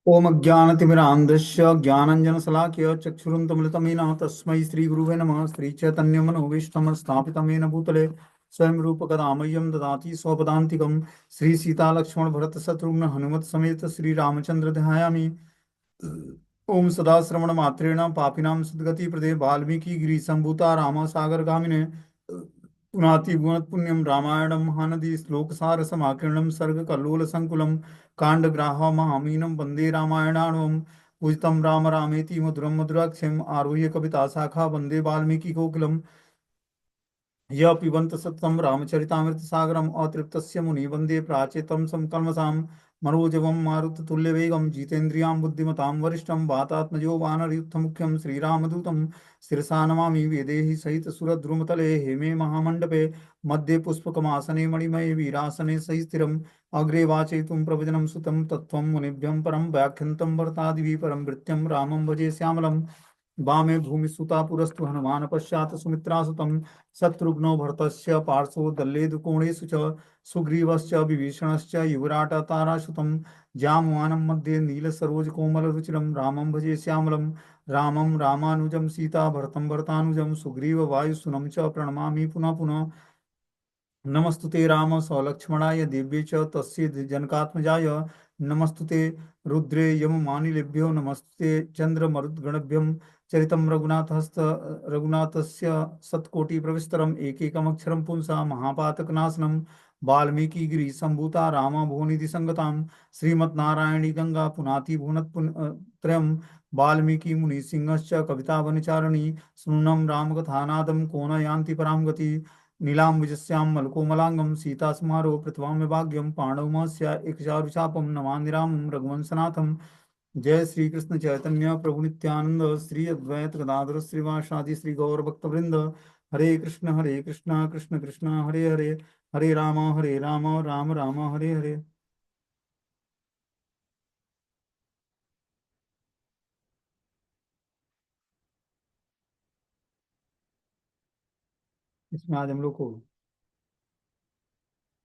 ओम अज्ञानतिमिरान्धस्य ज्ञानञ्जनशलाकया चक्षुरुन्मिलितं येन तस्मै श्रीगुरुवे नमः। श्रीचैतन्यमनोभीष्टं स्थापितं येन भूतले स्वयं रूपकदा मह्यं ददाति स्वपदान्तिकं। श्रीसीतालक्ष्मणभरतशत्रुघ्न हनुमत समेत श्रीरामचन्द्र ध्यायामि। ओम सदा श्रवण मात्रेण पापिनां सद्गति प्रदे वाल्मीकि गिरिसम्भूता राम सागर गामिने पुनाति गुणत पुण्यम रामायणं महानदी श्लोकसार समाकीर्णं सर्ग कल्लोल संकुलं कांडग्राह महामीनं वंदे रामायणाणवं पूजितं राम रामेति मधुरं मधुराक्षरम् आरुह्य कविता शाखा वंदे वाल्मीकि कोकिलम् य पिबंत सततं रामचरितामृतसागरम् अतृप्तस्य मुनि वन्दे प्राचेतं समकल्मषां मनोजवं मारुततुल्यवेगं जितेन्द्रियां बुद्धिमतां वरिष्ठं वातात्मजो वानरयुद्धमुख्यं श्रीरामदूतं शिरसा नमामि। वेदेहि सहित सुरद्रुमतले हेमे महामण्डपे मध्ये पुष्पकमासने मणिमये वीरासने सहि स्थिरम् अग्रे वाचयितुं प्रवचनं सुतं तत्त्वं मुनिभ्यं परं व्याख्यन्तं भरतादिभिः परं भृत्यं रामं भजे श्यामलं। वामे भूमिसुता पुरस्तु हनुमान पश्चात् सुमित्रासुतं शत्रुघ्नो भरतस्य पार्श्वो दल्लेदुकोणेषु च सुग्रीवश्च विभीषणश्च युवराट तारासुतं जामवानं मध्ये नीलसरोजकोमलरुचिरं रामं भजे श्यामलं। रामं रामानुजं सीता भरतं भरतानुजं सुग्रीव वायुसुनं च प्रणमामि पुनः पुनः। नमस्तुते राम सलक्ष्मणाय दिव्ये च तस्य जनकात्मजाय नमस्तुते रुद्रे यममानिलेभ्यो नमस्ते चंद्रमरुद्गणभ्यं चरितं रघुनाथस्य सत्कोटि प्रविस्तरम् एकैकमक्षरं पुंसा महापातकनाशनं वाल्मीकि गिरि संभूता रामा भुवनिधि संगतां श्रीमद्नारायणी गंगा पुनाति भुवनत् त्रयम् वाल्मीकि मुनि सिंहश्च कविता वनचारिणी सुनूनं रामकथानादं को न यान्ति परां गति नीलाम्बुजस्यां मलकोमलांगं सीतास्मारो पृथ्वाम्य भाग्यं पाण्डवमस्य एकचारुचापं नमामि रामं रघुवंशनाथं। जय श्री कृष्ण चैतन्य प्रभु नित्यानंद श्री अद्वैत गदाधर श्रीवासादि श्री गौर भक्तवृंद। हरे कृष्ण कृष्ण कृष्ण हरे हरे, हरे राम राम राम हरे हरे। इसमें आज हम लोग को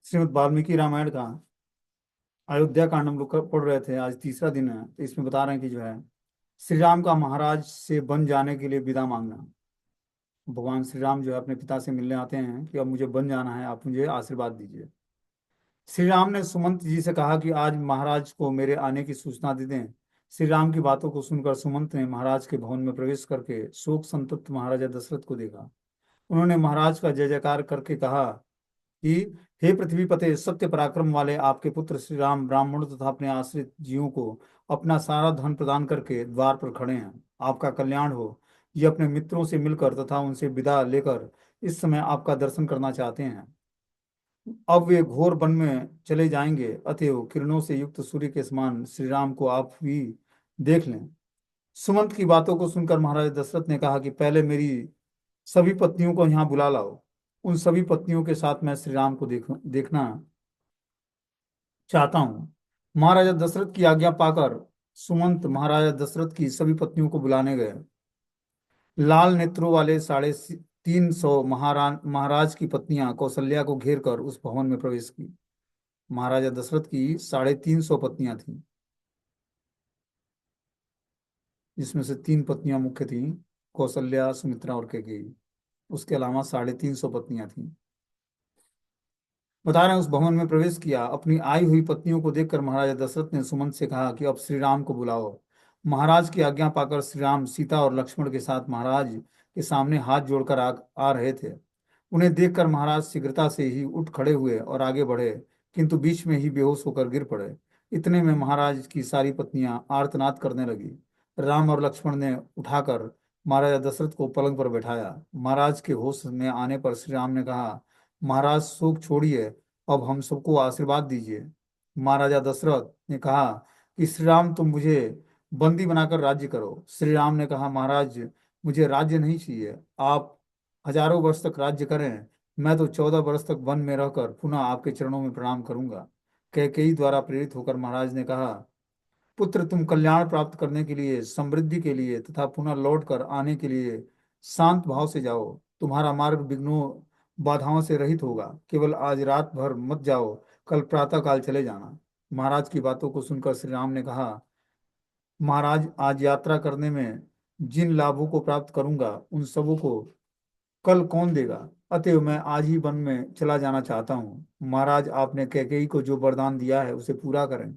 श्रीमद् वाल्मीकि रामायण का अयोध्या कांड हम लोग पढ़ रहे थे। आज तीसरा दिन है, तो इसमें बता रहे हैं कि जो है श्री राम का महाराज से बन जाने के लिए विदा मांगना। भगवान श्री राम जो है अपने पिता से मिलने आते हैं कि अब मुझे बन जाना है, आप मुझे आशीर्वाद दीजिए। श्री राम ने सुमंत जी से कहा कि आज महाराज को मेरे आने की सूचना दे दें। श्री राम की बातों को सुनकर सुमंत ने महाराज के भवन में प्रवेश करके शोक संतप्त महाराजा दशरथ को देखा। उन्होंने महाराज का जय जयकार करके कहा कि हे पृथ्वीपते, सत्य पराक्रम वाले आपके पुत्र श्री राम ब्राह्मणों तथा अपने आश्रित जीवों को अपना सारा धन प्रदान करके द्वार पर खड़े हैं। आपका कल्याण हो। ये अपने मित्रों से मिलकर तथा उनसे विदा लेकर इस समय आपका दर्शन करना चाहते हैं। अब वे घोर वन में चले जाएंगे, अतएव किरणों से युक्त सूर्य के समान श्री राम को आप भी देख लें। सुमंत की बातों को सुनकर महाराज दशरथ ने कहा कि पहले मेरी सभी पत्नियों को यहाँ बुला लाओ। उन सभी पत्नियों के साथ मैं श्री राम को देखना चाहता हूँ। महाराजा दशरथ की आज्ञा पाकर सुमंत महाराजा दशरथ की सभी पत्नियों को बुलाने गए। लाल नेत्रों वाले 350 महाराज की पत्नियां कौशल्या को घेर कर उस भवन में प्रवेश की। महाराजा दशरथ की 350 पत्नियां थीं, जिसमें से 3 पत्नियां मुख्य थीं, कौशल्या, सुमित्रा और कैकेयी। उसके अलावा 350 पत्नियां थीं। बता रहे हैं उस भवन में प्रवेश किया। अपनी आई हुई पत्नियों को देखकर महाराजा दशरथ ने सुमंत से कहा कि अब श्री राम को बुलाओ। महाराज की आज्ञा पाकर श्री राम सीता और लक्ष्मण के साथ महाराज के सामने हाथ जोड़कर आ रहे थे। उन्हें देखकर महाराज शीघ्रता से ही उठ खड़े हुए और आगे बढ़े, किंतु बीच में ही बेहोश होकर गिर पड़े। इतने में महाराज की सारी पत्नियां आर्तनाद करने लगी। राम और लक्ष्मण ने उठाकर महाराजा दशरथ को पलंग पर बैठाया। महाराज के होश में आने पर श्री राम ने कहा, महाराज शोक छोड़िए, अब हम सबको आशीर्वाद दीजिए। महाराजा दशरथ ने कहा कि श्री राम तुम मुझे बंदी बनाकर राज्य करो। श्री राम ने कहा, महाराज मुझे राज्य नहीं चाहिए, आप हजारों वर्ष तक राज्य करें, मैं तो 14 वर्ष तक वन में रहकर पुनः आपके चरणों में प्रणाम करूंगा। कैकेयी द्वारा प्रेरित होकर महाराज ने कहा, पुत्र तुम कल्याण प्राप्त करने के लिए, समृद्धि के लिए तथा पुनः लौट कर आने के लिए शांत भाव से जाओ। तुम्हारा मार्ग विघ्नों बाधाओं से रहित होगा। केवल आज रात भर मत जाओ, कल प्रातः काल चले जाना। महाराज की बातों को सुनकर श्री राम ने कहा, महाराज, आज यात्रा करने में जिन लाभों को प्राप्त करूंगा उन सबों को कल कौन देगा। अतएव मैं आज ही वन में चला जाना चाहता हूँ। महाराज, आपने कैकेयी को जो वरदान दिया है उसे पूरा करें।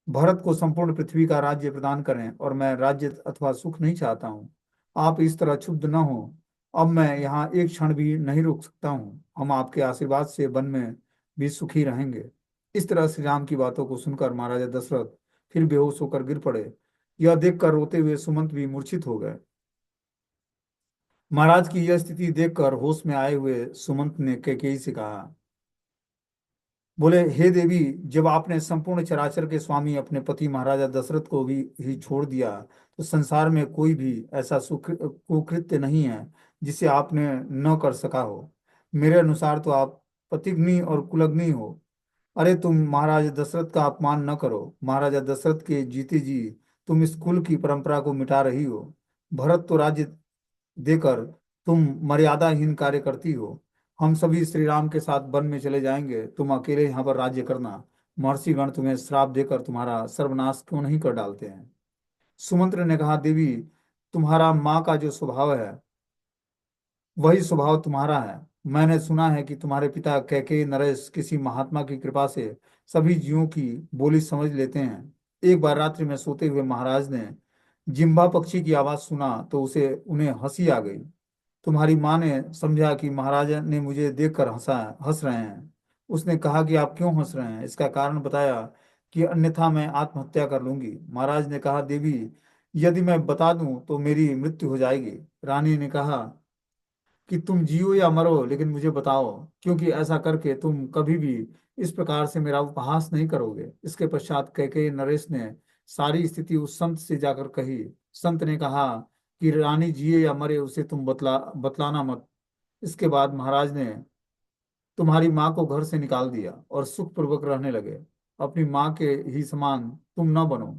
भरत को संपूर्ण पृथ्वी का राज्य प्रदान करें, और मैं राज्य अथवा सुख नहीं चाहता हूँ। आप इस तरह क्षुब्ध न हो। अब मैं यहाँ एक क्षण भी नहीं रुक सकता हूँ। हम आपके आशीर्वाद से वन में भी सुखी रहेंगे। इस तरह श्री राम की बातों को सुनकर महाराजा दशरथ फिर बेहोश होकर गिर पड़े। यह देखकर रोते हुए सुमंत भी मूर्छित हो गए। महाराज की यह स्थिति देखकर होश में आए हुए सुमंत ने कैकेयी से कहा, बोले, हे देवी, जब आपने संपूर्ण चराचर के स्वामी अपने पति महाराजा दशरथ को भी ही छोड़ दिया, तो संसार में कोई भी ऐसा सुख कुकृत्य नहीं है जिसे आपने न कर सका हो। मेरे अनुसार तो आप पतिग्नी और कुलग्नी हो। अरे, तुम महाराजा दशरथ का अपमान न करो। महाराजा दशरथ के जीते जी तुम इस कुल की परंपरा को मिटा रही हो। भरत तो राज्य देकर तुम मर्यादाहीन कार्य करती हो। हम सभी श्री राम के साथ वन में चले जाएंगे, तुम अकेले यहाँ पर राज्य करना। महर्षिगण तुम्हें श्राप देकर तुम्हारा सर्वनाश क्यों नहीं कर डालते हैं। सुमंत्र ने कहा, देवी, तुम्हारा माँ का जो स्वभाव है वही स्वभाव तुम्हारा है। मैंने सुना है कि तुम्हारे पिता कैकेयी नरेश किसी महात्मा की कृपा से सभी जीवों की बोली समझ लेते हैं। एक बार रात्रि में सोते हुए महाराज ने जिम्बा पक्षी की आवाज सुना तो उसे उन्हें हंसी आ गई। तुम्हारी माँ ने समझा कि महाराजा ने मुझे देखकर हंस रहे हैं। उसने कहा कि आप क्यों हंस रहे हैं, इसका कारण बताया कि अन्यथा मैं आत्महत्या कर लूंगी। महाराज ने कहा, देवी, यदि मैं बता दूं तो मेरी मृत्यु हो जाएगी। रानी ने कहा कि तुम जियो या मरो, लेकिन मुझे बताओ, क्योंकि ऐसा करके तुम कभी भी इस प्रकार से मेरा उपहास नहीं करोगे। इसके पश्चात कैकेयी नरेश ने सारी स्थिति उस संत से जाकर कही। संत ने कहा कि रानी जिए या मरे उसे तुम बतलाना मत। इसके बाद महाराज ने तुम्हारी माँ को घर से निकाल दिया और सुखपूर्वक रहने लगे। अपनी माँ के ही समान तुम न बनो।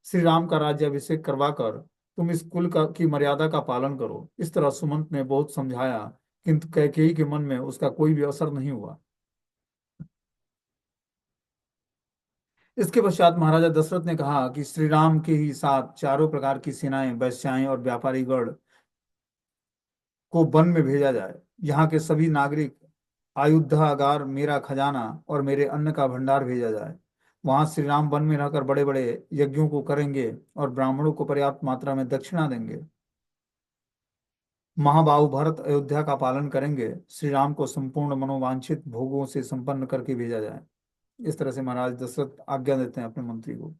श्री राम का राज्याभिषेक करवा कर तुम इस कुल का की मर्यादा का पालन करो। इस तरह सुमंत ने बहुत समझाया, किंतु कैकेयी के मन में उसका कोई भी असर नहीं हुआ। इसके पश्चात महाराजा दशरथ ने कहा कि श्री राम के ही साथ चारों प्रकार की सेनाएं, वैश्याएं और व्यापारी गण को वन में भेजा जाए। यहाँ के सभी नागरिक आयुधागार, मेरा खजाना और मेरे अन्न का भंडार भेजा जाए। वहां श्री राम वन में रहकर बड़े बड़े यज्ञों को करेंगे और ब्राह्मणों को पर्याप्त मात्रा में दक्षिणा देंगे। महाबाहु भरत अयोध्या का पालन करेंगे। श्री राम को संपूर्ण मनोवांछित भोगों से संपन्न करके भेजा जाए। इस तरह से महाराज दशरथ आज्ञा देते हैं अपने मंत्री को।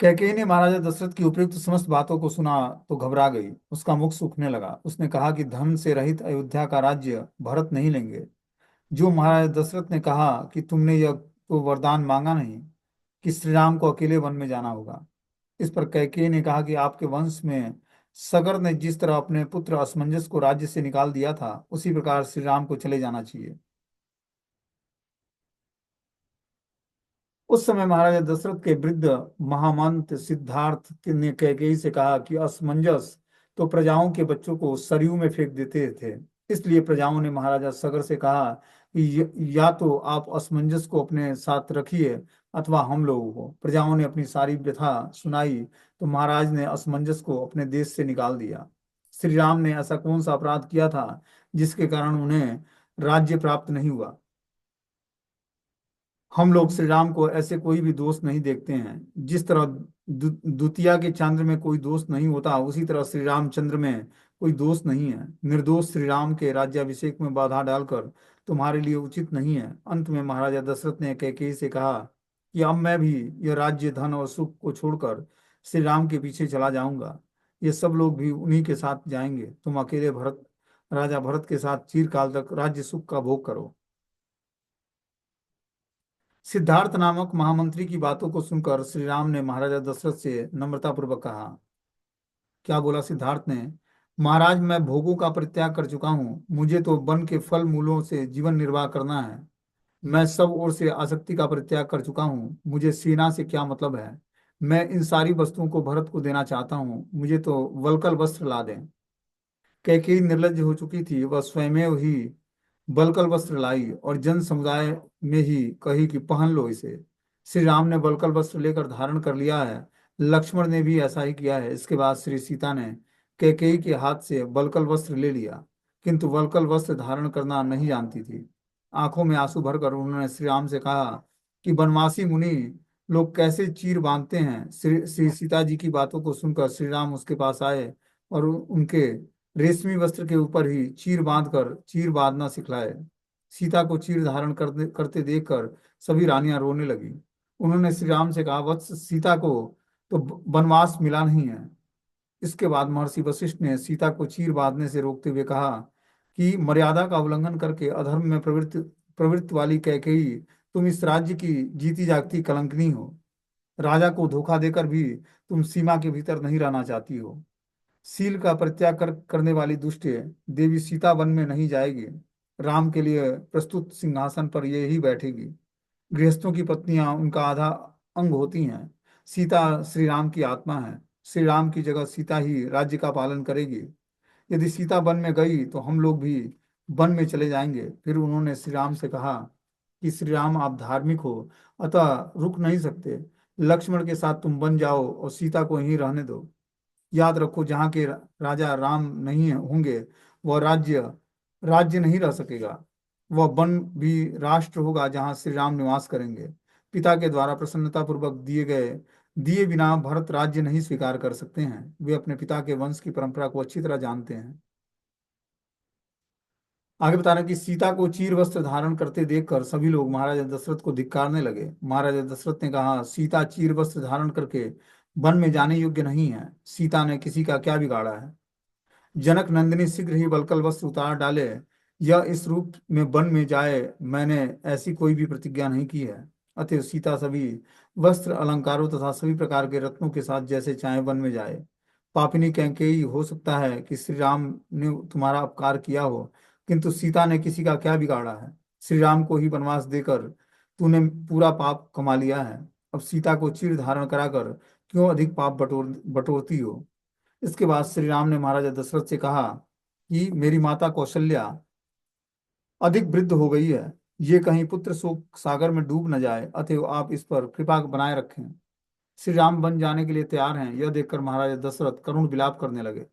कैकेयी ने महाराजा दशरथ की उपयुक्त समस्त बातों को सुना तो घबरा गई। उसका मुख सूखने लगा। उसने कहा कि धन से रहित अयोध्या का राज्य भरत नहीं लेंगे। जो महाराज दशरथ ने कहा कि तुमने यह तो वरदान मांगा नहीं कि श्री राम को अकेले वन में जाना होगा। इस पर कैकेयी ने कहा कि आपके वंश में सगर ने जिस तरह अपने पुत्र असमंजस को राज्य से निकाल दिया था, उसी प्रकार श्री राम को चले जाना चाहिए। उस समय महाराजा दशरथ के वृद्ध महामंत्र सिद्धार्थ ने कैकेयी से कहा कि असमंजस तो प्रजाओं के बच्चों को सरयू में फेंक देते थे। इसलिए प्रजाओं ने महाराजा सगर से कहा कि या तो आप असमंजस को अपने साथ रखिए अथवा हम लोगों को। प्रजाओं ने अपनी सारी व्यथा सुनाई तो महाराज ने असमंजस को अपने देश से निकाल दिया। श्री राम ने ऐसा कौन सा अपराध किया था जिसके कारण उन्हें राज्य प्राप्त नहीं हुआ। हम लोग श्री राम को ऐसे कोई भी दोष नहीं देखते हैं। जिस तरह द्वितीया के चंद्र में कोई दोष नहीं होता, उसी तरह श्री रामचंद्र में कोई दोष नहीं है। निर्दोष श्री राम के राज्याभिषेक में बाधा डालकर तुम्हारे लिए उचित नहीं है। अंत में महाराजा दशरथ ने कैकेयी से कहा कि अब मैं भी यह राज्य, धन और सुख को छोड़कर श्री राम के पीछे चला जाऊंगा। ये सब लोग भी उन्हीं के साथ जाएंगे। तुम अकेले राजा भरत के साथ चिरकाल तक राज्य सुख का भोग करो। सिद्धार्थ नामक महामंत्री की बातों को सुनकर श्री राम ने महाराजा दशरथ से नम्रतापूर्वक कहा। क्या बोला सिद्धार्थ ने? महाराज, मैं भोगों का परित्याग कर चुका हूँ। मुझे तो वन के फल मूलों से जीवन निर्वाह करना है। मैं सब ओर से आसक्ति का परित्याग कर चुका हूँ। मुझे सेना से क्या मतलब है। मैं इन सारी वस्तुओं को भरत को देना चाहता हूँ। मुझे तो वल्कल वस्त्र ला दें। कैकेयी निर्लज्ज हो चुकी थी। वह स्वयं ही बलकल वस्त्र लाई और जन समुदाय में ही कही कि पहन लो इसे। श्री राम ने वल्कल वस्त्र लेकर धारण कर लिया है, लक्ष्मण ने भी ऐसा ही किया है। इसके बाद श्री सीता ने कैकेयी के हाथ से वल्कल वस्त्र ले लिया, किंतु वल्कल वस्त्र धारण करना नहीं जानती थी। आंखों में आंसू भरकर उन्होंने श्री राम से कहा कि वनवासी मुनि लोग कैसे चीर बांधते हैं। श्री श्री सीता जी की बातों को सुनकर श्री राम उसके पास आए और उनके रेशमी वस्त्र के ऊपर ही चीर बांधकर चीर बांधना सिखलाए। सीता को चीर धारण करते करते देखकर सभी रानियां रोने लगी। उन्होंने श्री राम से कहा, वत्स, सीता को तो वनवास मिला नहीं है। इसके बाद महर्षि वशिष्ठ ने सीता को चीर बांधने से रोकते हुए कहा कि मर्यादा का उल्लंघन करके अधर्म में प्रवृत्त वाली कैकेयी, तुम इस राज्य की जीती जागती कलंकनी हो। राजा को धोखा देकर भी तुम सीमा के भीतर नहीं रहना चाहती हो। शील का परित्याग करने वाली दुष्ट देवी सीता वन में नहीं जाएगी, राम के लिए प्रस्तुत सिंहासन पर ये ही बैठेगी। गृहस्थों की पत्नियां उनका आधा अंग होती हैं। सीता श्री राम की आत्मा है। श्री राम की जगह सीता ही राज्य का पालन करेगी। यदि सीता वन में गई तो हम लोग भी वन में चले जाएंगे। फिर उन्होंने श्री राम से कहा कि श्री राम, आप धार्मिक हो, अतः रुक नहीं सकते। लक्ष्मण के साथ तुम वन जाओ और सीता को यहीं रहने दो। याद रखो, जहाँ के राजा राम नहीं होंगे वह राज्य राज्य नहीं रह सकेगा। वह वन भी राष्ट्र होगा जहाँ श्री राम निवास करेंगे। पिता के द्वारा प्रसन्नता पूर्वक दिए बिना भरत राज्य नहीं स्वीकार कर सकते हैं। वे अपने पिता के वंश की परंपरा को अच्छी तरह जानते हैं। आगे बता रहे हैं कि सीता को चीर वस्त्र धारण करते देखकर सभी लोग महाराजा दशरथ को धिक्कारने लगे। महाराजा दशरथ ने कहा, सीता चीर वस्त्र धारण करके वन में जाने योग्य नहीं है। सीता ने किसी का क्या बिगाड़ा है। जनक नंदिनी शीघ्र ही वल्कल वस्त्र उतार डाले, यह इस रूप में वन में जाए, मैंने ऐसी कोई भी प्रतिज्ञा नहीं की है। अतः सीता सभी वस्त्र अलंकारों तथा सभी प्रकार के रत्नों के साथ जैसे चाहे वन में जाए। पापिनी कैकेयी, हो सकता है कि श्री राम ने तुम्हारा अपकार किया हो, किंतु सीता ने किसी का क्या बिगाड़ा है। श्री राम को ही वनवास देकर तूने पूरा पाप कमा लिया है। अब सीता को चीर धारण कराकर क्यों अधिक पाप बटोरती हो। इसके बाद श्री राम ने महाराजा दशरथ से कहा कि मेरी माता कौशल्या अधिक वृद्ध हो गई है, ये कहीं पुत्र शोक सागर में डूब न जाए, अतएव आप इस पर कृपा बनाए रखें। श्री राम बन जाने के लिए तैयार हैं। यह देखकर महाराजा दशरथ करुण विलाप करने लगे।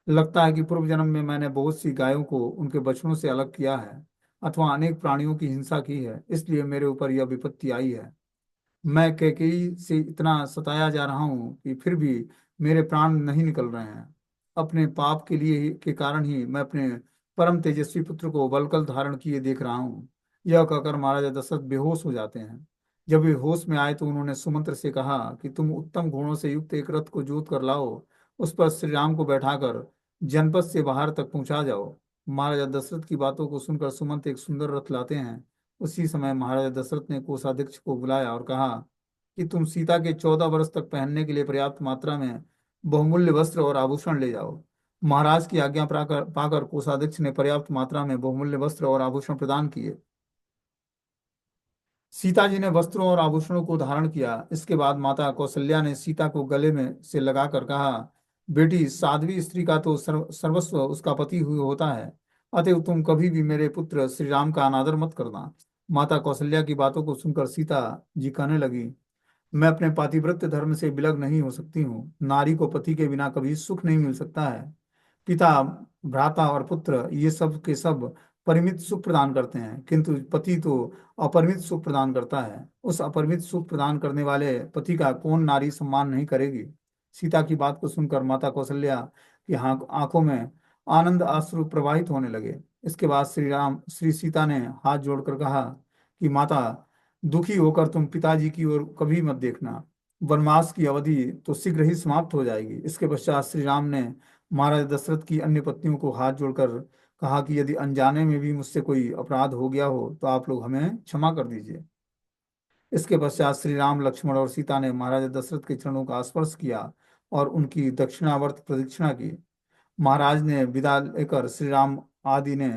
लगता है कि पूर्व जन्म में मैंने बहुत सी गायों को उनके बछड़ों से अलग किया है, अथवा अनेक प्राणियों की हिंसा की है, इसलिए मेरे ऊपर यह विपत्ति आई है। मैं कैकेयी से इतना सताया जा रहा हूँ कि फिर भी मेरे प्राण नहीं निकल रहे हैं। अपने पाप के कारण ही मैं अपने परम तेजस्वी पुत्र को वल्कल धारण किए देख रहा हूँ। यह कहकर महाराजा दशरथ बेहोश हो जाते हैं। जब वे होश में आए तो उन्होंने सुमंत्र से कहा कि तुम उत्तम घोड़ों से युक्त एक रथ को जोत कर लाओ, उस पर श्री राम को बैठाकर जनपद से बाहर तक पहुंचा जाओ। महाराजा दशरथ की बातों को सुनकर सुमंत एक सुंदर रथ लाते हैं। उसी समय महाराजा दशरथ ने कोषाध्यक्ष को बुलाया और कहा कि तुम सीता के 14 वर्ष तक पहनने के लिए पर्याप्त मात्रा में बहुमूल्य वस्त्र और आभूषण ले जाओ। महाराज की आज्ञा पाकर कोषाध्यक्ष ने पर्याप्त मात्रा में बहुमूल्य वस्त्र और आभूषण प्रदान किए। सीता जी ने वस्त्रों और आभूषणों को धारण किया। इसके बाद माता कौशल्या ने सीता को गले में से लगाकर कहा, बेटी, साध्वी स्त्री का तो सर्वस्व उसका पति हुई होता है, अतएव तुम कभी भी मेरे पुत्र श्री राम का अनादर मत करना। माता कौशल्या की बातों को सुनकर सीता जी कहने लगी, मैं अपने पातिव्रत्य धर्म से विलग नहीं हो सकती हूँ। नारी को पति के बिना कभी सुख नहीं मिल सकता है। पिता, भ्राता और पुत्र ये सब के सब परिमित सुख प्रदान करते हैं, किंतु पति तो अपरिमित सुख प्रदान करता है। उस अपरिमित सुख प्रदान करने वाले पति का कौन नारी सम्मान नहीं करेगी। सीता की बात को सुनकर माता कौशल्या की आंखों में आनंद अश्रु प्रवाहित होने लगे। इसके बाद श्री सीता ने हाथ जोड़कर कहा कि माता, दुखी होकर तुम पिताजी की ओर कभी मत देखना। वनवास की अवधि तो शीघ्र ही समाप्त हो जाएगी। इसके पश्चात श्री राम ने महाराज दशरथ की अन्य पत्नियों को हाथ जोड़कर कहा कि यदि अनजाने में भी मुझसे कोई अपराध हो गया हो तो आप लोग हमें क्षमा कर दीजिए। इसके पश्चात श्री राम, लक्ष्मण और सीता ने महाराजा दशरथ के चरणों का स्पर्श किया और उनकी दक्षिणावर्त प्रदक्षिणा की। महाराज ने विदा लेकर श्री राम आदि ने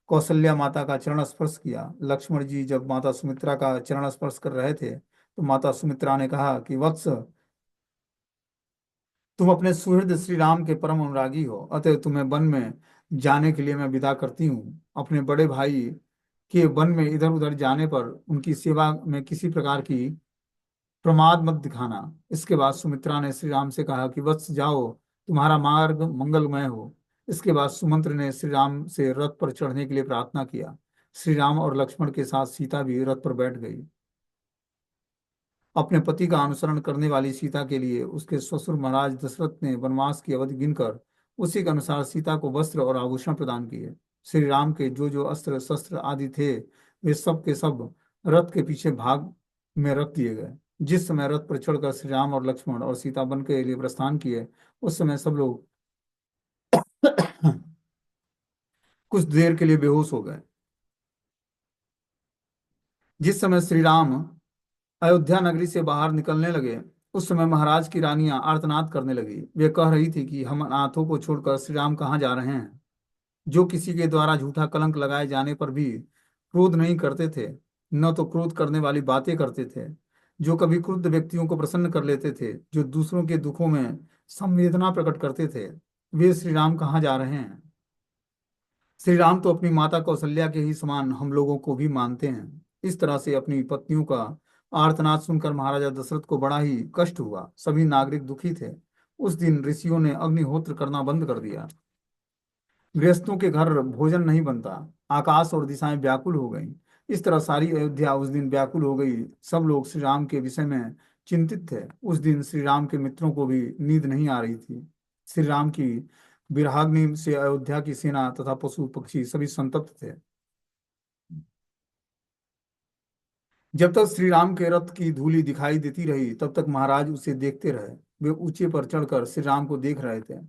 कौशल्या माता का चरण स्पर्श किया। लक्ष्मण जी जब माता सुमित्रा का चरण स्पर्श कर रहे थे तो माता सुमित्रा ने कहा कि वत्स, तुम अपने सुहृद श्री राम के परम अनुरागी हो, अतः तुम्हें वन में जाने के लिए मैं विदा करती हूँ। अपने बड़े भाई के वन में इधर उधर जाने पर उनकी सेवा में किसी प्रकार की प्रमाद मत दिखाना। इसके बाद सुमित्रा ने श्री राम से कहा कि वत्स जाओ, तुम्हारा मार्ग मंगलमय हो। इसके बाद सुमंत्र ने श्री राम से रथ पर चढ़ने के लिए प्रार्थना किया। श्री राम और लक्ष्मण के साथ सीता भी रथ पर बैठ गई। अपने पति का अनुसरण करने वाली सीता के लिए उसके ससुर महाराज दशरथ ने वनवास की अवधि गिनकर उसी के अनुसार सीता को वस्त्र और आभूषण प्रदान किए। श्री राम के जो जो अस्त्र शस्त्र आदि थे, वे सब के सब रथ के पीछे भाग में रख दिए गए। जिस समय रथ पर चढ़कर श्री राम और लक्ष्मण और सीता वन के लिए प्रस्थान किए, उस समय सब लोग कुछ देर के लिए बेहोश हो गए। जिस समय श्री राम अयोध्या नगरी से बाहर निकलने लगे, उस समय महाराज की रानियां आर्तनाद करने लगी। वे कह रही थी कि हम अनाथों को छोड़कर श्री राम कहाँ जा रहे हैं। जो किसी के द्वारा झूठा कलंक लगाए जाने पर भी क्रोध नहीं करते थे, न तो क्रोध करने वाली बातें करते थे, जो कभी क्रुद्ध व्यक्तियों को प्रसन्न कर लेते थे, जो दूसरों के दुखों में संवेदना प्रकट करते थे, वे श्री राम कहाँ जा रहे हैं। श्री राम तो अपनी माता कौशल्या के ही समान हम लोगों को भी मानते हैं। इस तरह से अपनी पत्नियों का आर्तनाद सुनकर महाराजा दशरथ को बड़ा ही कष्ट हुआ। सभी नागरिक दुखी थे। उस दिन ऋषियों ने अग्निहोत्र करना बंद कर दिया। गृहस्थों के घर भोजन नहीं बनता। आकाश और दिशाएं व्याकुल हो गईं। इस तरह सारी अयोध्या उस दिन व्याकुल हो गई। सब लोग श्री राम के विषय में चिंतित थे। उस दिन श्री राम के मित्रों को भी नींद नहीं आ रही थी। श्री राम की विरहाग्नि से अयोध्या की सेना तथा पशु पक्षी सभी संतप्त थे। जब तक श्री राम के रथ की धूली दिखाई देती रही, तब तक महाराज उसे देखते रहे। वे ऊंचे पर चढ़कर श्री राम को देख रहे थे।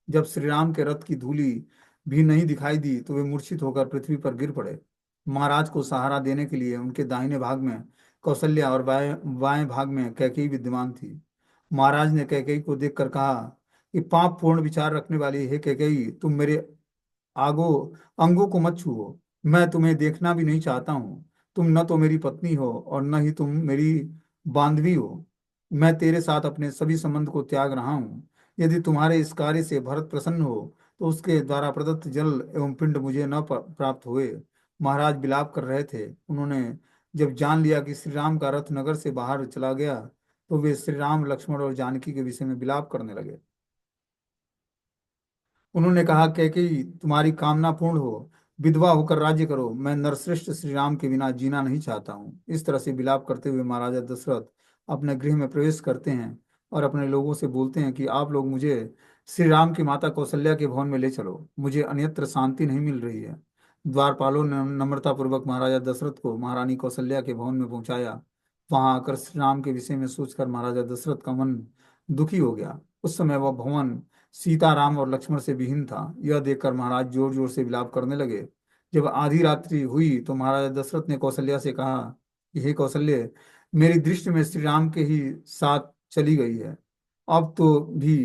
जब श्री राम के रथ की धूली भी नहीं दिखाई दी, तो वे मूर्छित होकर पृथ्वी पर गिर पड़े। महाराज को सहारा देने के लिए उनके दाहिने भाग में कौशल्या और बाएं बाएं भाग में कैकेयी विद्यमान थी। महाराज ने कैकेयी को देखकर कहा कि पाप पूर्ण विचार रखने वाली हे कैकेयी, तुम मेरे आगो अंगों को मत छुओ। मैं तुम्हें देखना भी नहीं चाहता हूँ। तुम न तो मेरी पत्नी हो और न ही तुम मेरी बांधवी हो। मैं तेरे साथ अपने सभी संबंध को त्याग रहा हूँ। यदि तुम्हारे इस कार्य से भरत प्रसन्न हो, तो उसके द्वारा प्रदत्त जल एवं पिंड मुझे न प्राप्त हुए। महाराज विलाप कर रहे थे। उन्होंने जब जान लिया कि श्री राम का रथ नगर से बाहर चला गया, तो वे श्री राम लक्ष्मण और जानकी के विषय में विलाप करने लगे। उन्होंने कहा, कैकेयी, तुम्हारी कामना पूर्ण हो, विधवा होकर राज्य करो। मैं नरश्रेष्ठ श्री राम के बिना जीना नहीं चाहता हूँ। इस तरह से विलाप करते हुए महाराजा दशरथ अपने गृह में प्रवेश करते हैं और अपने लोगों से बोलते हैं कि आप लोग मुझे श्री राम की माता कौशल्या के भवन में ले चलो। मुझे अन्यत्र शांति नहीं मिल रही है। द्वारपालों ने नम्रता पूर्वक महाराजा दशरथ को महारानी कौशल्या के भवन में पहुंचाया। वहां आकर श्री राम के विषय में सोचकर महाराजा दशरथ का मन दुखी हो गया। उस समय वह भवन सीता, राम और लक्ष्मण से विहीन था। यह देखकर महाराज जोर जोर से विलाप करने लगे। जब आधी रात्रि हुई, तो महाराजा दशरथ ने कौशल्या से कहा कि हे कौशल्य, मेरी दृष्टि में श्री राम के ही साथ चली गई है। अब तो भी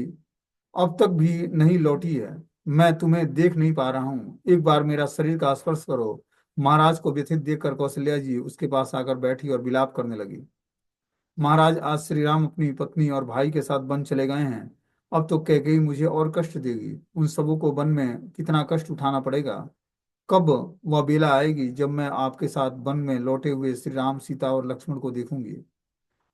अब तक भी नहीं लौटी है। मैं तुम्हें देख नहीं पा रहा हूँ। एक बार मेरा शरीर का स्पर्श करो। महाराज को व्यथित देखकर कौशल्या जी उसके पास आकर बैठी और विलाप करने लगी। महाराज, आज श्री राम अपनी पत्नी और भाई के साथ वन चले गए हैं। अब तो कैकेयी मुझे और कष्ट देगी। उन सबों को वन में कितना कष्ट उठाना पड़ेगा। कब वह बेला आएगी जब मैं आपके साथ वन में लौटे हुए श्री राम, सीता और लक्ष्मण को देखूंगी।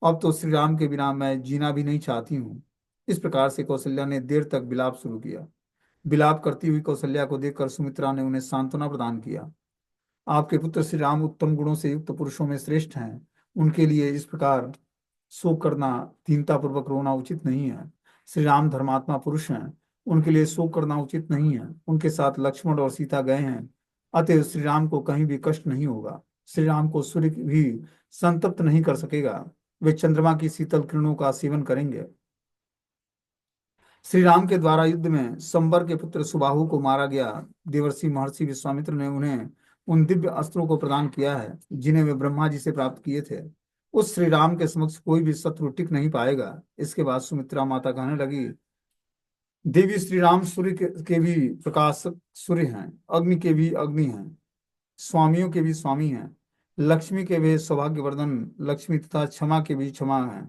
अब तो श्री राम के बिना मैं जीना भी नहीं चाहती हूँ। इस प्रकार से कौशल्या ने देर तक विलाप शुरू किया। विलाप करती हुई कौशल्या को देखकर सुमित्रा ने उन्हें सांत्वना प्रदान किया। आपके पुत्र श्री राम उत्तम गुणों से युक्त पुरुषों में श्रेष्ठ हैं। उनके लिए इस प्रकार शोक करना, दीनता पूर्वक रोना उचित नहीं है। श्री राम धर्मात्मा पुरुष हैं। उनके लिए शोक करना उचित नहीं है। उनके साथ लक्ष्मण और सीता गए हैं, अतः श्री राम को कहीं भी कष्ट नहीं होगा। श्री राम को सूर्य भी संतप्त नहीं कर सकेगा। वे चंद्रमा की शीतल किरणों का सेवन करेंगे। श्री राम के द्वारा युद्ध में संबर के पुत्र सुबाहु को मारा गया। देवर्षि महर्षि विश्वामित्र ने उन्हें उन दिव्य अस्त्रों को प्रदान किया है, जिन्हें वे ब्रह्मा जी से प्राप्त किए थे। उस श्री राम के समक्ष कोई भी शत्रु टिक नहीं पाएगा। इसके बाद सुमित्रा माता कहने लगी, देवी, श्री राम सूर्य के भी प्रकाशक सूर्य हैं, अग्नि के भी अग्नि हैं, स्वामियों के भी स्वामी हैं, लक्ष्मी के वे सौभाग्यवर्धन लक्ष्मी तथा क्षमा के भी क्षमा हैं।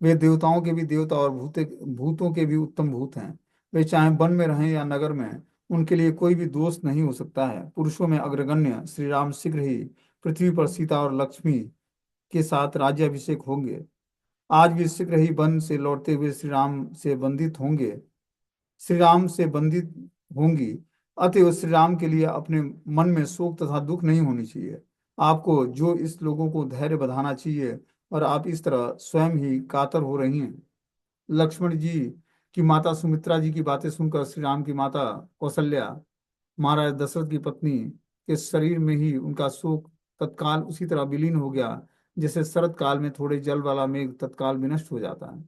वे देवताओं के भी देवता और भूतों के भी उत्तम भूत हैं। वे चाहे वन में रहें या नगर में, उनके लिए कोई भी दोष नहीं हो सकता है। पुरुषों में अग्रगण्य श्री राम शीघ्र ही पृथ्वी पर सीता और लक्ष्मी के साथ राज्याभिषेक होंगे। आज भी शीघ्र ही वन से लौटते हुए श्री राम से बंधित होंगी। अतएव श्री राम के लिए अपने मन में शोक तथा दुख नहीं होनी चाहिए। आपको जो इस लोगों को धैर्य बंधाना चाहिए, और आप इस तरह स्वयं ही कातर हो रही हैं। लक्ष्मण जी की माता सुमित्रा जी की बातें सुनकर श्री राम की माता कौशल्या, महाराज दशरथ की पत्नी, के शरीर में ही उनका शोक तत्काल उसी तरह विलीन हो गया, जैसे शरत काल में थोड़े जल वाला मेघ तत्काल विनष्ट हो जाता है।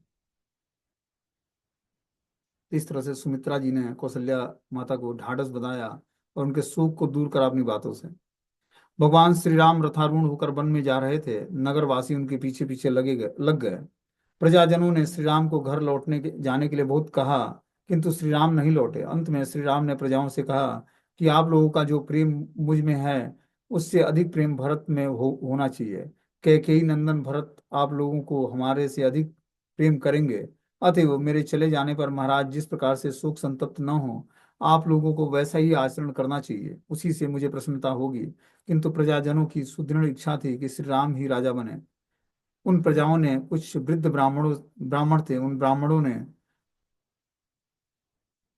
इस तरह से सुमित्रा जी ने कौशल्या माता को ढाढ़स बंधाया और उनके शोक को दूर करा अपनी बातों से। भगवान श्री राम रथारूढ़ होकर वन में जा रहे थे। नगरवासी उनके पीछे पीछे लग गए। प्रजाजनों ने श्री राम को घर जाने के लिए बहुत कहा, किंतु श्री राम नहीं लौटे। अंत में श्री राम ने प्रजाओं से कहा कि आप लोगों का जो प्रेम मुझ में है, उससे अधिक प्रेम भरत में होना चाहिए। कैकेयी नंदन भरत आप लोगों को हमारे से अधिक प्रेम करेंगे। अतएव मेरे चले जाने पर महाराज जिस प्रकार से शोक संतप्त न हो, आप लोगों को वैसा ही आचरण करना चाहिए, उसी से मुझे प्रसन्नता होगी। किंतु प्रजाजनों की सुदृढ़ इच्छा थी कि श्री राम ही राजा बने। उन प्रजाओं ने कुछ वृद्ध ब्राह्मण थे, उन ब्राह्मणों ने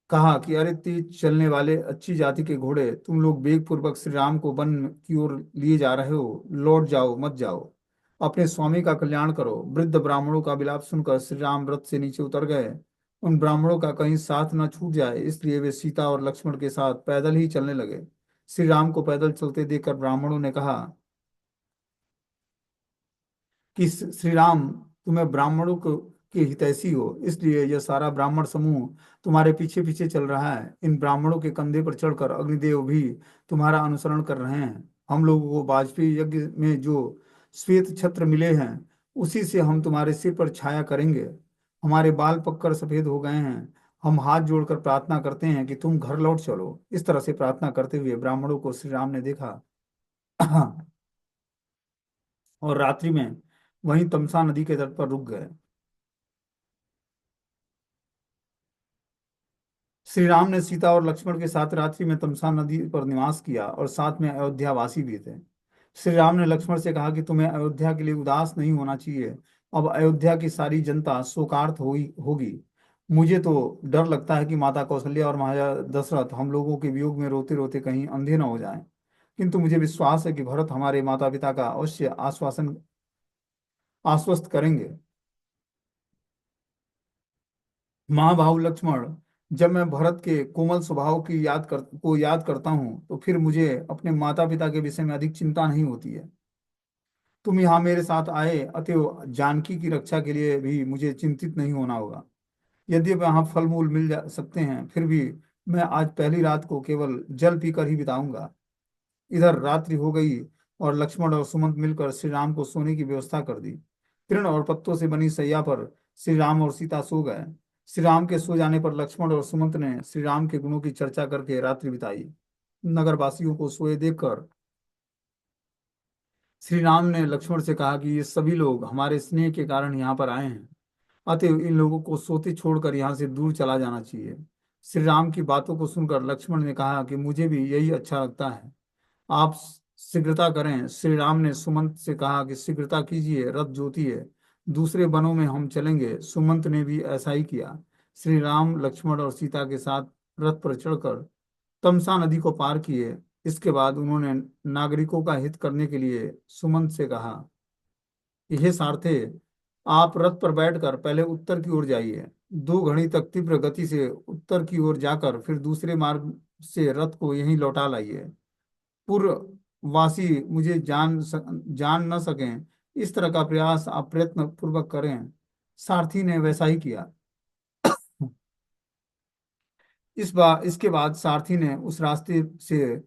कहा कि अरे तेज चलने वाले अच्छी जाति के घोड़े, तुम लोग वेग पूर्वक श्री राम को वन की ओर लिए जा रहे हो, लौट जाओ, मत जाओ, अपने स्वामी का कल्याण करो। वृद्ध ब्राह्मणों का विलाप सुनकर श्री राम रथ से नीचे उतर गए। उन ब्राह्मणों का कहीं साथ न छूट जाए, इसलिए वे सीता और लक्ष्मण के साथ पैदल ही चलने लगे। श्री राम को पैदल चलते देखकर ब्राह्मणों ने कहा कि श्री राम, तुम्हें ब्राह्मणों को के हितैषी हो, इसलिए यह सारा ब्राह्मण समूह तुम्हारे पीछे पीछे चल रहा है। इन ब्राह्मणों के कंधे पर चढ़कर अग्निदेव भी तुम्हारा अनुसरण कर रहे हैं। हम लोगों को वाजपेयी यज्ञ में जो श्वेत छत्र मिले हैं, उसी से हम तुम्हारे सिर पर छाया करेंगे। हमारे बाल पककर सफेद हो गए हैं। हम हाथ जोड़कर प्रार्थना करते हैं कि तुम घर लौट चलो। इस तरह से प्रार्थना करते हुए ब्राह्मणों को श्री राम ने देखा और रात्रि में वहीं तमसा नदी के तट पर रुक गए। श्री राम ने सीता और लक्ष्मण के साथ रात्रि में तमसा नदी पर निवास किया और साथ में अयोध्या वासी भी थे। श्री राम ने लक्ष्मण से कहा कि तुम्हें अयोध्या के लिए उदास नहीं होना चाहिए। अब अयोध्या की सारी जनता शोकार्त होगी। मुझे तो डर लगता है कि माता कौशल्या और महाराजा दशरथ हम लोगों के वियोग में रोते रोते कहीं अंधे न हो जाएं। किंतु मुझे विश्वास है कि भरत हमारे माता पिता का अवश्य आश्वस्त करेंगे। महाबाहु लक्ष्मण, जब मैं भरत के कोमल स्वभाव को याद करता हूँ, तो फिर मुझे अपने माता पिता के विषय में अधिक चिंता नहीं होती है। तुम यहाँ मेरे साथ आए, अतएव जानकी की रक्षा के लिए भी मुझे चिंतित नहीं होना होगा। यदि वहाँ फल मूल मिल जा सकते हैं, फिर भी मैं आज पहली रात को केवल जल पीकर ही बिताऊंगा। इधर रात्रि हो गई और लक्ष्मण और सुमंत मिलकर श्री राम को सोने की व्यवस्था कर दी। तृण और पत्तों से बनी सैया पर श्री राम और सीता सो गए। श्री राम के सो जाने पर लक्ष्मण और सुमंत ने श्री राम के गुणों की चर्चा करके रात्रि बिताई। नगरवासियों को सोए देखकर श्री राम ने लक्ष्मण से कहा कि ये सभी लोग हमारे स्नेह के कारण यहाँ पर आए हैं, अतएव इन लोगों को सोते छोड़कर यहाँ से दूर चला जाना चाहिए। श्री राम की बातों को सुनकर लक्ष्मण ने कहा कि मुझे भी यही अच्छा लगता है, आप शीघ्रता करें। श्री राम ने सुमंत से कहा कि शीघ्रता कीजिए, रथ जोतिए, दूसरे वनों में हम चलेंगे। सुमंत ने भी ऐसा ही किया। श्री राम लक्ष्मण और सीता के साथ रथ पर चढ़कर तमसा नदी को पार किए। इसके बाद उन्होंने नागरिकों का हित करने के लिए सुमंत से कहा कि हे सारथे, आप रथ पर बैठकर पहले उत्तर की ओर जाइए। 2 घड़ी तक तीव्र गति से उत्तर की ओर जाकर फिर दूसरे मार्ग से रथ को यहीं लौटा लाइए। पूर्ववासी मुझे जान न सकें, इस तरह का प्रयास आप प्रयत्न पूर्वक करें। सारथी ने वैसा ही किया। इसके बाद सारथी ने उस रास्ते से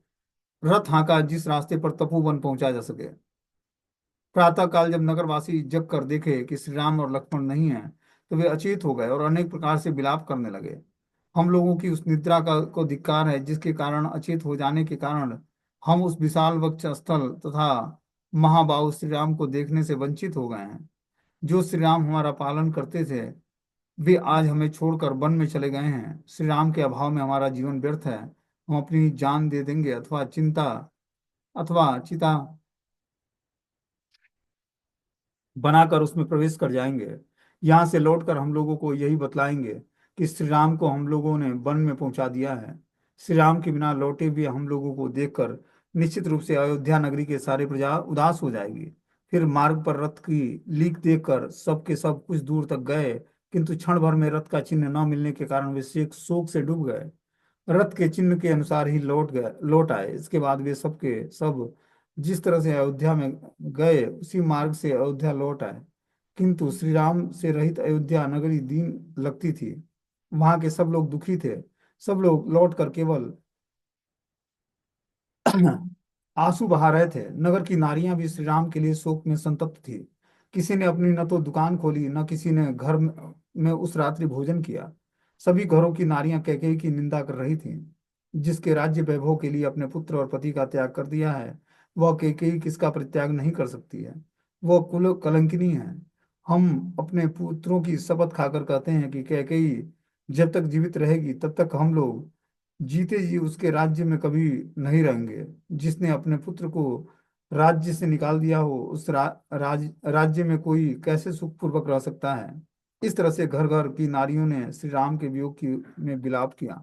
रथ हाँका जिस रास्ते पर तपोवन पहुंचा जा सके। प्रातः काल जब नगरवासी जग कर देखे कि श्री राम और लक्ष्मण नहीं है, तो वे अचेत हो गए और अनेक प्रकार से विलाप करने लगे। हम लोगों की उस निद्रा का को धिक्कार है, जिसके कारण अचेत हो जाने के कारण हम उस विशाल वक्ष स्थल तथा महाबाहु श्री राम को देखने से वंचित हो गए हैं। जो श्री राम हमारा पालन करते थे, वे आज हमें छोड़कर वन में चले गए हैं। श्री राम के अभाव में हमारा जीवन व्यर्थ है। हम अपनी जान दे देंगे अथवा चिता बनाकर उसमें प्रवेश कर जाएंगे। यहाँ से लौटकर हम लोगों को यही बतलाएंगे कि श्री राम को हम लोगों ने वन में पहुंचा दिया है। श्री राम के बिना लौटे हुए हम लोगों को देखकर निश्चित रूप से अयोध्या नगरी के सारे प्रजा उदास हो जाएगी। फिर मार्ग पर रथ की लीक देखकर सब के सब कुछ दूर तक गए, किंतु क्षण भर में रथ का चिन्ह न मिलने के कारण वे शोक से डूब गए। रथ के चिन्ह के अनुसार ही लौट आए। इसके बाद वे सब के सब जिस तरह से अयोध्या में गए उसी मार्ग से अयोध्या लौट आए। किंतु श्री राम से रहित अयोध्या नगरी दीन लगती थी। वहां के सब लोग दुखी थे। सब लोग लौट कर केवल आंसू बहा रहे थे। नगर की नारियां भी श्री राम के लिए शोक में संतप्त थी। किसी ने अपनी न तो दुकान खोली, न किसी ने घर में उस रात्रि भोजन किया। सभी घरों की नारियां कैकेयी की निंदा कर रही थीं। जिसके राज्य वैभव के लिए अपने पुत्र और पति का त्याग कर दिया है, वह कैकेयी किसका परित्याग नहीं कर सकती है। वह कुल कलंकिनी है। हम अपने पुत्रों की शपथ खाकर कहते हैं कि कैकेयी जब तक जीवित रहेगी तब तक हम लोग जीते जी उसके राज्य में कभी नहीं रहेंगे। जिसने अपने पुत्र को राज्य से निकाल दिया हो उस राज्य में कोई कैसे सुखपूर्वक रह सकता है। इस तरह से घर घर की नारियों ने श्री राम के वियोग की में विलाप किया।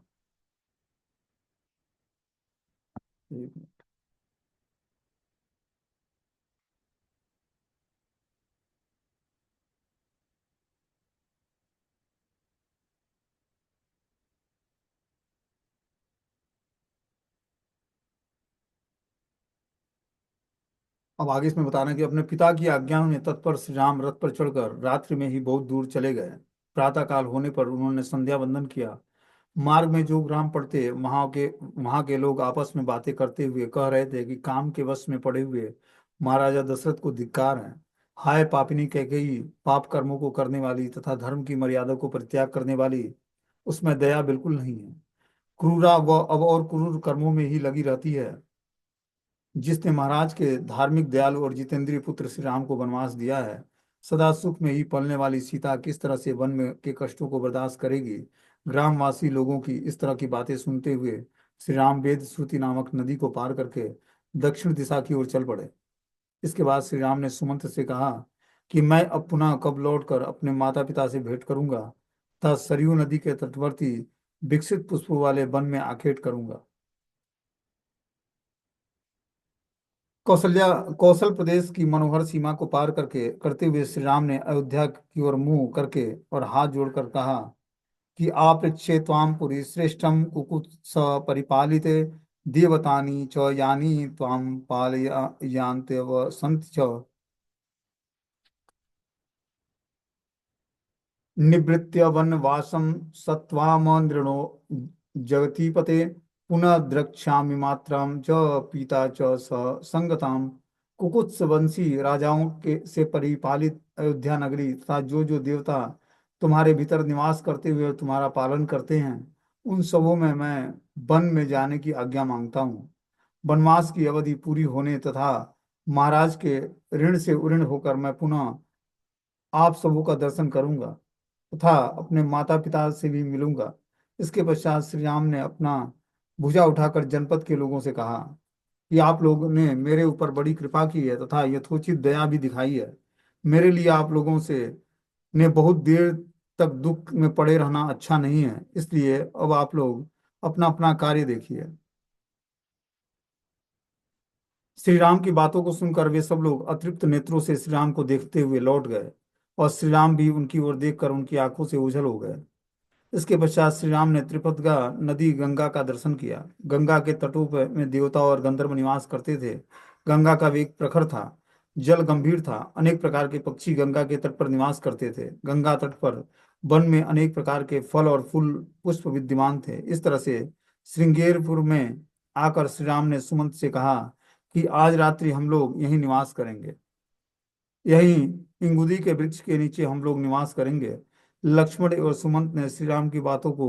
अब आगे इसमें बताना कि अपने पिता की आज्ञा में तत्पर श्री राम रथ पर चढ़कर रात्रि में ही बहुत दूर चले गए। प्रातः काल होने पर उन्होंने संध्या वंदन किया। मार्ग में जो ग्राम पड़ते वहां के लोग आपस में बातें करते हुए कह रहे थे कि काम के वश में पड़े हुए महाराजा दशरथ को धिक्कार है। हाय पापिनी कैकेयी, पाप कर्मों को करने वाली तथा धर्म की मर्यादा को परित्याग करने वाली, उसमें दया बिल्कुल नहीं है। क्रूरा व अब और क्रूर कर्मों में ही लगी रहती है। जिसने महाराज के धार्मिक दयालु और जितेंद्रिय पुत्र श्री राम को वनवास दिया है, सदा सुख में ही पलने वाली सीता किस तरह से वन में के कष्टों को बर्दाश्त करेगी। ग्रामवासी लोगों की इस तरह की बातें सुनते हुए श्री राम वेद श्रुति नामक नदी को पार करके दक्षिण दिशा की ओर चल पड़े। इसके बाद श्री राम ने सुमंत से कहा कि मैं अब पुनः कब लौटकर अपने माता पिता से भेंट करूंगा तथा सरयू नदी के तटवर्ती विकसित पुष्पों वाले वन में आखेट करूंगा। कौशल्या कौशल प्रदेश की मनोहर सीमा को पार करके करते हुए श्री राम ने अयोध्या की ओर मुंह करके और हाथ जोड़कर कहा कि आपृच्छे त्वाम पुरी श्रेष्ठम कुकुत्स परिपालिते देवतानि च यानि त्वाम पालयांते व सन्ति च निवृत्य वनवासं सत्त्वामनृणो जगतीपते पुनः द्रक्ष्यामि मातरं च पिता च स संगताम। कुकुत्स वंशी राजाओं के से परिपालित अयोध्या नगरी तथा जो जो देवता तुम्हारे भीतर निवास करते हुए तुम्हारा पालन करते हैं, उन सबों में मैं वन में जाने की आज्ञा मांगता हूँ। वनवास की अवधि पूरी होने तथा महाराज के ऋण से उऋण होकर मैं पुनः आप सबों का दर्शन करूंगा तथा अपने माता पिता से भी मिलूंगा। इसके पश्चात श्री राम ने अपना भुजा उठाकर जनपद के लोगों से कहा कि आप लोगों ने मेरे ऊपर बड़ी कृपा की है तथा यथोचित दया भी दिखाई है। मेरे लिए आप लोगों से ने बहुत देर तक दुख में पड़े रहना अच्छा नहीं है। इसलिए अब आप लोग अपना अपना कार्य देखिए। श्री राम की बातों को सुनकर वे सब लोग अतृप्त नेत्रों से श्री राम को देखते हुए लौट गए और श्री राम भी उनकी ओर देखकर उनकी आंखों से ओझल हो गए। इसके पश्चात श्री राम ने त्रिपतगा नदी गंगा का दर्शन किया। गंगा के तटों पर में देवता और गंधर्व निवास करते थे। गंगा का वेग प्रखर था, जल गंभीर था। अनेक प्रकार के पक्षी गंगा के तट पर निवास करते थे। गंगा तट पर वन में अनेक प्रकार के फल और फूल पुष्प विद्यमान थे। इस तरह से श्रृंगेरपुर में आकर श्री राम ने सुमंत से कहा कि आज रात्रि हम लोग यहीं निवास करेंगे। यहीं इंगुदी के वृक्ष के नीचे हम लोग निवास करेंगे। लक्ष्मण और सुमंत ने श्री राम की बातों को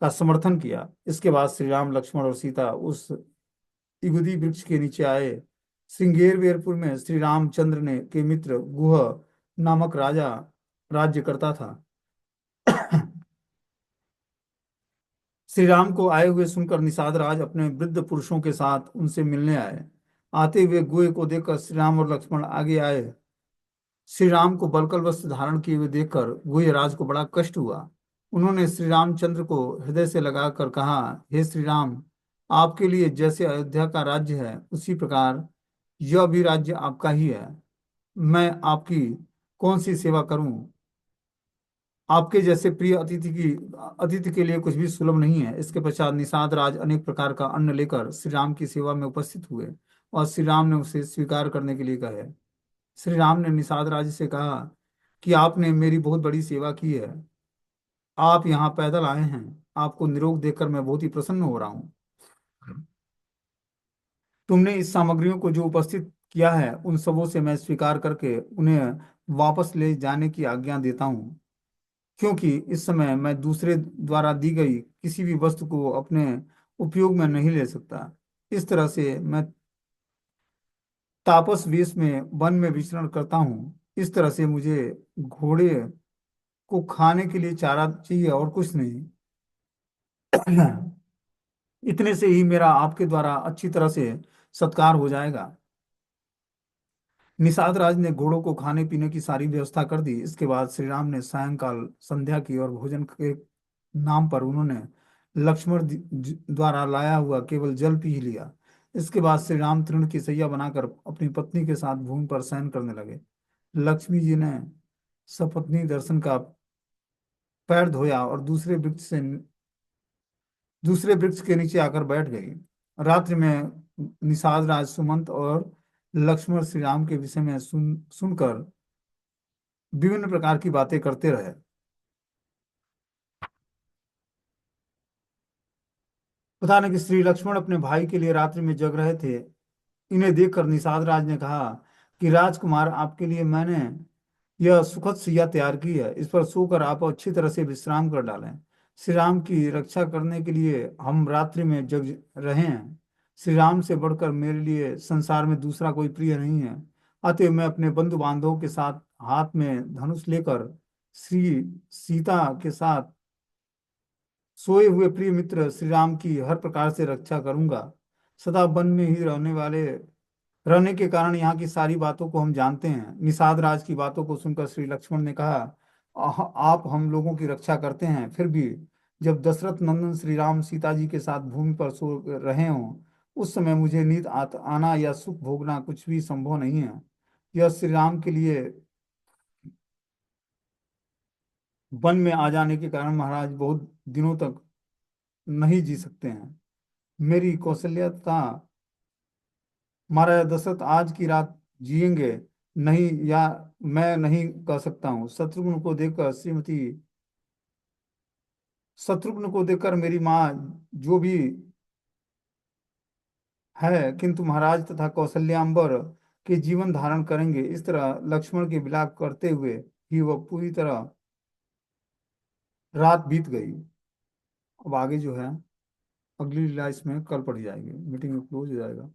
का समर्थन किया। इसके बाद श्री राम, लक्ष्मण और सीता उस इगुदी वृक्ष के नीचे आए। श्रृंगेरवेरपुर में श्री रामचंद्र ने के मित्र गुह नामक राजा राज्य करता था। श्री राम को आए हुए सुनकर निषाद राज अपने वृद्ध पुरुषों के साथ उनसे मिलने आए। आते हुए गुहे को देखकर श्री राम और लक्ष्मण आगे आए श्री राम को बलकल वस्त्र धारण किए हुए देखकर गुहराज को बड़ा कष्ट हुआ। उन्होंने श्री रामचंद्र को हृदय से लगाकर कहा, हे श्री राम, आपके लिए जैसे अयोध्या का राज्य है उसी प्रकार यह भी राज्य आपका ही है। मैं आपकी कौन सी सेवा करूं? आपके जैसे प्रिय अतिथि के लिए कुछ भी सुलभ नहीं है। इसके पश्चात निषाद राज अनेक प्रकार का अन्न लेकर श्री राम की सेवा में उपस्थित हुए और श्री राम ने उसे स्वीकार करने के लिए कहे। श्री राम ने निषाद राज से कहा कि आपने मेरी बहुत बड़ी सेवा की है। आप यहाँ पैदल आए हैं। आपको निरोग देखकर मैं बहुत ही प्रसन्न हो रहा हूँ। तुमने इस सामग्रियों को जो उपस्थित किया है उन सबों से मैं स्वीकार करके उन्हें वापस ले जाने की आज्ञा देता हूँ, क्योंकि इस समय मैं दूसरे द्वारा दी गई किसी भी वस्तु को अपने उपयोग में नहीं ले सकता। इस तरह से मैं तापस वेश में वन में विचरण करता हूँ। इस तरह से मुझे घोड़े को खाने के लिए चारा चाहिए और कुछ नहीं। इतने से ही मेरा आपके द्वारा अच्छी तरह से सत्कार हो जाएगा। निषाद राज ने घोड़ों को खाने पीने की सारी व्यवस्था कर दी। इसके बाद श्री राम ने सायंकाल संध्या की और भोजन के नाम पर उन्होंने लक्ष्मण द्वारा लाया हुआ केवल जल पी ही लिया। इसके बाद श्री राम तृण की सैया बनाकर अपनी पत्नी के साथ भूमि पर शयन करने लगे। लक्ष्मी जी ने सपत्नी दर्शन का पैर धोया और दूसरे वृक्ष के नीचे आकर बैठ गई। रात्रि में निषाद राज सुमंत और लक्ष्मण श्री राम के विषय में सुनकर विभिन्न प्रकार की बातें करते रहे। पता नहीं कि श्री लक्ष्मण अपने भाई के लिए रात्रि में जग रहे थे। इन्हें देखकर निषाद राज ने कहा कि राजकुमार, आपके लिए मैंने यह सुखद सिया तैयार की है। इस पर सोकर आप अच्छी तरह से विश्राम कर डालें। श्री राम की रक्षा करने के लिए हम रात्रि में जग रहे हैं। श्री राम से बढ़कर मेरे लिए संसार में दूसरा कोई प्रिय नहीं है। अतः मैं अपने बंधु बांधवों के साथ हाथ में धनुष लेकर श्री सीता के साथ सोए हुए प्रिय मित्र श्री राम की हर प्रकार से रक्षा करूंगा। सदा वन में ही रहने के कारण यहाँ की सारी बातों को हम जानते हैं। निषाद राज की बातों को सुनकर श्री लक्ष्मण ने कहा, आप हम लोगों की रक्षा करते हैं, फिर भी जब दशरथ नंदन श्री राम सीता जी के साथ भूमि पर सो रहे हों उस समय मुझे आना या सुख भोगना कुछ भी संभव नहीं है। यह श्री राम के लिए वन में आ जाने के कारण महाराज बहुत दिनों तक नहीं जी सकते हैं। मेरी कौशल्या तथा महाराज दशरथ आज की रात जिएंगे नहीं, या मैं नहीं कह सकता हूँ। शत्रुघ्न को देखकर मेरी माँ जो भी है, किंतु महाराज तथा कौशल्याम्बर के जीवन धारण करेंगे। इस तरह लक्ष्मण के विलाप करते हुए ही वह पूरी तरह रात बीत गई। अब आगे जो है अगली लीला इसमें कल पड़ जाएगी। मीटिंग में क्लोज हो जाएगा।